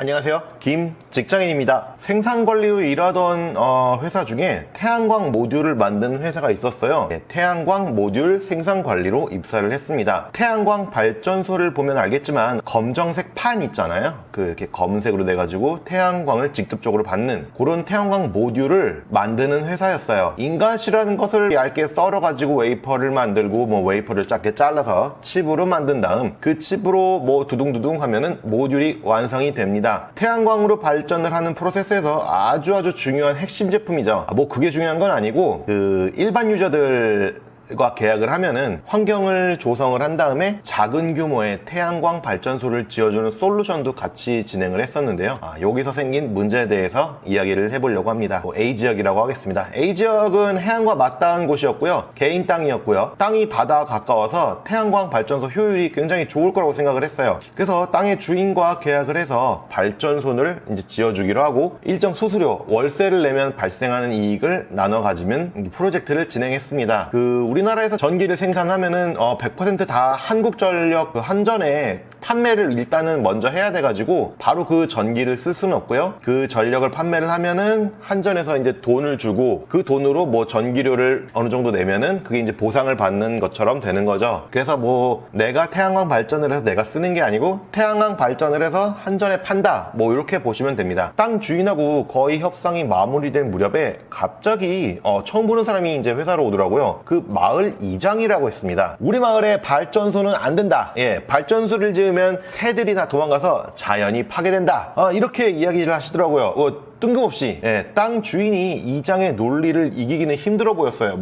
안녕하세요. 김직장인입니다. 생산관리로 일하던 회사 중에 태양광 모듈을 만든 회사가 있었어요. 네, 태양광 모듈 생산관리로 입사를 했습니다. 태양광 발전소를 보면 알겠지만 검정색 판 있잖아요. 이렇게 검은색으로 돼가지고 태양광을 직접적으로 받는 그런 태양광 모듈을 만드는 회사였어요. 인가시라는 것을 얇게 썰어가지고 웨이퍼를 만들고 웨이퍼를 작게 잘라서 칩으로 만든 다음 그 칩으로 두둥두둥 하면은 모듈이 완성이 됩니다. 태양광으로 발전을 하는 프로세스에서 아주 중요한 핵심 제품이죠. 그게 중요한 건 아니고 일반 유저들과 계약을 하면은 환경을 조성을 한 다음에 작은 규모의 태양광 발전소를 지어주는 솔루션도 같이 진행을 했었는데요. 여기서 생긴 문제에 대해서 이야기를 해보려고 합니다. A지역이라고 하겠습니다. A지역은 해안과 맞닿은 곳이었고요. 개인 땅이었고요. 땅이 바다와 가까워서 태양광 발전소 효율이 굉장히 좋을 거라고 생각을 했어요. 그래서 땅의 주인과 계약을 해서 발전소를 이제 지어주기로 하고 일정 수수료, 월세를 내면 발생하는 이익을 나눠 가지면 프로젝트를 진행했습니다. 우리나라에서 전기를 생산하면은 100% 다 한국전력 한전에 판매를 일단은 먼저 해야 돼가지고 바로 그 전기를 쓸 수는 없고요. 그 전력을 판매를 하면은 한전에서 이제 돈을 주고 그 돈으로 전기료를 어느 정도 내면은 그게 이제 보상을 받는 것처럼 되는 거죠. 그래서 내가 태양광 발전을 해서 내가 쓰는 게 아니고 태양광 발전을 해서 한전에 판다 이렇게 보시면 됩니다. 땅 주인하고 거의 협상이 마무리된 무렵에 갑자기 처음 보는 사람이 이제 회사로 오더라고요. 그 마을 이장이라고 했습니다. 우리 마을에 발전소는 안 된다. 발전소를 지으면 새들이 다 도망가서 자연이 파괴된다. 이렇게 이야기를 하시더라고요. 뜬금없이 땅 주인이 이장의 논리를 이기기는 힘들어 보였어요.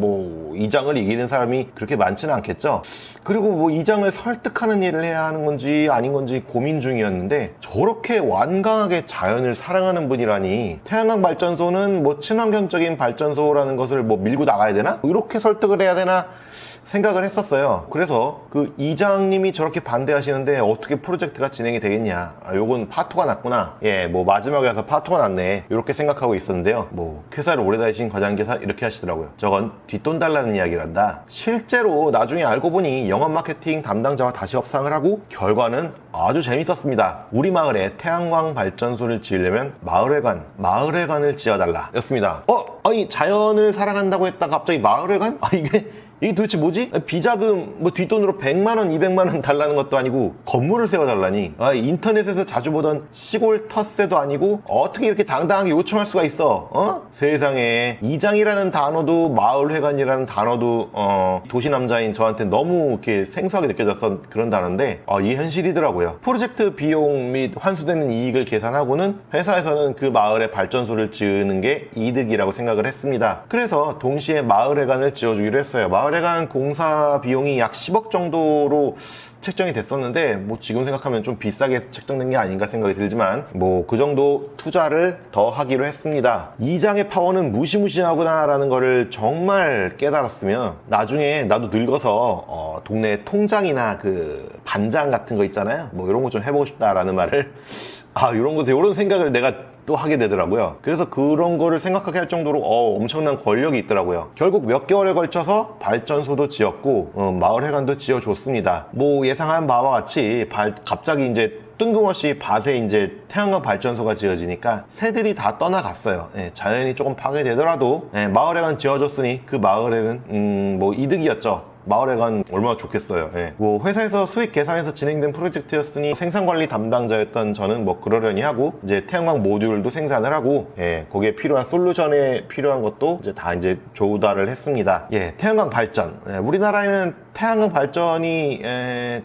이장을 이기는 사람이 그렇게 많지는 않겠죠. 그리고 이장을 설득하는 일을 해야 하는 건지 아닌 건지 고민 중이었는데 저렇게 완강하게 자연을 사랑하는 분이라니 태양광 발전소는 친환경적인 발전소라는 것을 밀고 나가야 되나? 이렇게 설득을 해야 되나? 생각을 했었어요. 그래서 그 이장님이 저렇게 반대하시는데 어떻게 프로젝트가 진행이 되겠냐. 요건 파토가 났구나. 마지막에 와서 파토가 났네. 이렇게 생각하고 있었는데요. 회사를 오래 다니신 과장께서 이렇게 하시더라고요. 저건 뒷돈 달라는 이야기란다. 실제로 나중에 알고 보니 영업 마케팅 담당자와 다시 협상을 하고 결과는 아주 재밌었습니다. 우리 마을에 태양광 발전소를 지으려면 마을회관을 지어달라 였습니다. 아니 자연을 사랑한다고 했다가 갑자기 마을회관? 이게 도대체 뭐지? 비자금 뒷돈으로 100만원, 200만원 달라는 것도 아니고 건물을 세워달라니. 인터넷에서 자주 보던 시골 텃세도 아니고 어떻게 이렇게 당당하게 요청할 수가 있어? 세상에. 이장이라는 단어도 마을회관이라는 단어도 도시 남자인 저한테 너무 이렇게 생소하게 느껴졌던 그런 단어인데 이게 현실이더라고요. 프로젝트 비용 및 환수되는 이익을 계산하고는 회사에서는 그 마을에 발전소를 지으는 게 이득이라고 생각을 했습니다. 그래서 동시에 마을회관을 지어주기로 했어요. 마을회관 공사 비용이 약 10억 정도로 책정이 됐었는데 지금 생각하면 좀 비싸게 책정된 게 아닌가 생각이 들지만 그 정도 투자를 더 하기로 했습니다. 이장의 파워는 무시무시하구나 라는 거를 정말 깨달았으면 나중에 나도 늙어서 동네 통장이나 반장 같은 거 있잖아요. 이런 거 좀 해보고 싶다라는 말을 이런 생각을 내가 또 하게 되더라고요. 그래서 그런 거를 생각하게 할 정도로 엄청난 권력이 있더라고요. 결국 몇 개월에 걸쳐서 발전소도 지었고 마을회관도 지어줬습니다. 예상한 바와 같이 갑자기 이제 뜬금없이 밭에 이제 태양광 발전소가 지어지니까 새들이 다 떠나갔어요. 자연이 조금 파괴되더라도 마을회관 지어줬으니 그 마을에는 이득이었죠. 마을회관 얼마나 좋겠어요. 회사에서 수익 계산해서 진행된 프로젝트였으니 생산관리 담당자였던 저는 그러려니 하고 이제 태양광 모듈도 생산을 하고 거기에 필요한 솔루션에 필요한 것도 이제 다 조달을 했습니다. 태양광 발전. 우리나라에는 태양광 발전이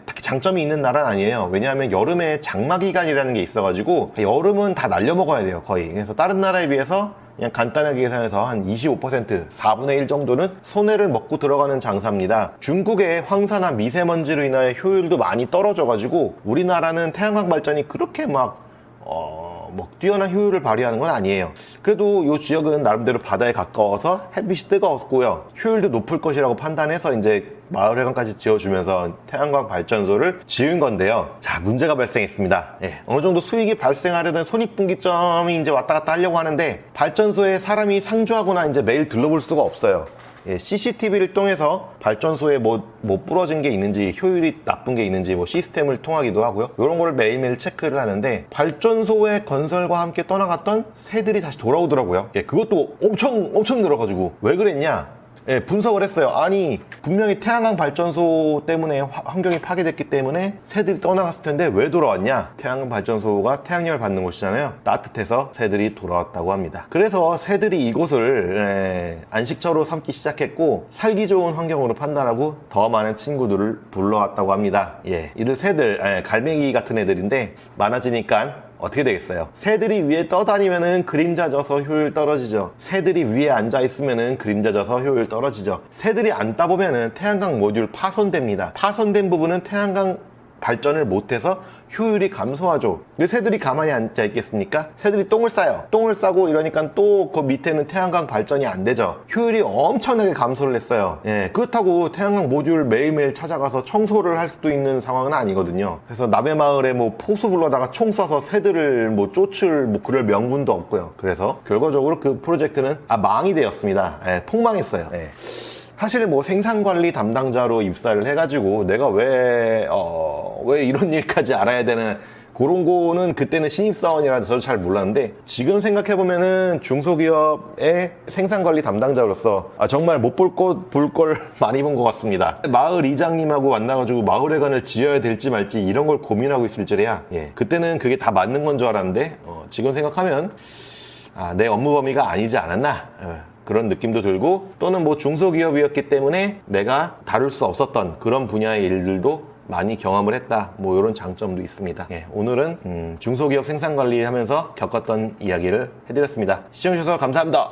딱히 장점이 있는 나라는 아니에요. 왜냐하면 여름에 장마 기간이라는 게 있어가지고 여름은 다 날려 먹어야 돼요, 거의. 그래서 다른 나라에 비해서 그냥 간단하게 계산해서 한 25%, 4분의 1 정도는 손해를 먹고 들어가는 장사입니다. 중국의 황사나 미세먼지로 인하여 효율도 많이 떨어져가지고 우리나라는 태양광 발전이 그렇게 뛰어난 효율을 발휘하는 건 아니에요. 그래도 이 지역은 나름대로 바다에 가까워서 햇빛이 뜨거웠고요. 효율도 높을 것이라고 판단해서 이제 마을회관까지 지어주면서 태양광 발전소를 지은 건데요. 자, 문제가 발생했습니다. 어느 정도 수익이 발생하려던 손익분기점이 이제 왔다 갔다 하려고 하는데 발전소에 사람이 상주하거나 이제 매일 들러볼 수가 없어요. CCTV를 통해서 발전소에 뭐 부러진 게 있는지, 효율이 나쁜 게 있는지 뭐 시스템을 통하기도 하고요. 이런 거를 매일매일 체크를 하는데, 발전소의 건설과 함께 떠나갔던 새들이 다시 돌아오더라고요. 그것도 엄청 늘어가지고 왜 그랬냐? 분석을 했어요. 아니, 분명히 태양광 발전소 때문에 환경이 파괴됐기 때문에 새들이 떠나갔을 텐데 왜 돌아왔냐? 태양광 발전소가 태양열을 받는 곳이잖아요. 따뜻해서 새들이 돌아왔다고 합니다. 그래서 새들이 이곳을 안식처로 삼기 시작했고, 살기 좋은 환경으로 판단하고 더 많은 친구들을 불러왔다고 합니다. 이들 새들, 갈매기 같은 애들인데 많아지니까 어떻게 되겠어요? 새들이 위에 떠다니면은 그림자 져서 효율 떨어지죠. 새들이 위에 앉아 있으면은 그림자 져서 효율 떨어지죠. 새들이 앉다 보면은 태양광 모듈 파손됩니다. 파손된 부분은 태양광 발전을 못해서 효율이 감소하죠. 왜 새들이 가만히 앉아 있겠습니까? 새들이 똥을 싸요. 똥을 싸고 이러니까 또 그 밑에는 태양광 발전이 안 되죠. 효율이 엄청나게 감소를 했어요. 그렇다고 태양광 모듈 매일매일 찾아가서 청소를 할 수도 있는 상황은 아니거든요. 그래서 남의 마을에 뭐 포수 불러다가 총 쏴서 새들을 뭐 쫓을 뭐 그럴 명분도 없고요. 그래서 결과적으로 그 프로젝트는 망이 되었습니다. 폭망했어요. 사실 뭐 생산관리 담당자로 입사를 해가지고 내가 왜 이런 일까지 알아야 되는, 그런 거는 그때는 신입사원이라서 저도 잘 몰랐는데, 지금 생각해보면은 중소기업의 생산관리 담당자로서 정말 못 볼 걸 많이 본 것 같습니다. 마을 이장님하고 만나가지고 마을회관을 지어야 될지 말지 이런 걸 고민하고 있을 줄이야. 그때는 그게 다 맞는 건 줄 알았는데, 지금 생각하면 내 업무 범위가 아니지 않았나, 그런 느낌도 들고, 또는 뭐 중소기업이었기 때문에 내가 다룰 수 없었던 그런 분야의 일들도 많이 경험을 했다, 뭐 이런 장점도 있습니다. 오늘은 중소기업 생산관리 하면서 겪었던 이야기를 해드렸습니다. 시청해주셔서 감사합니다.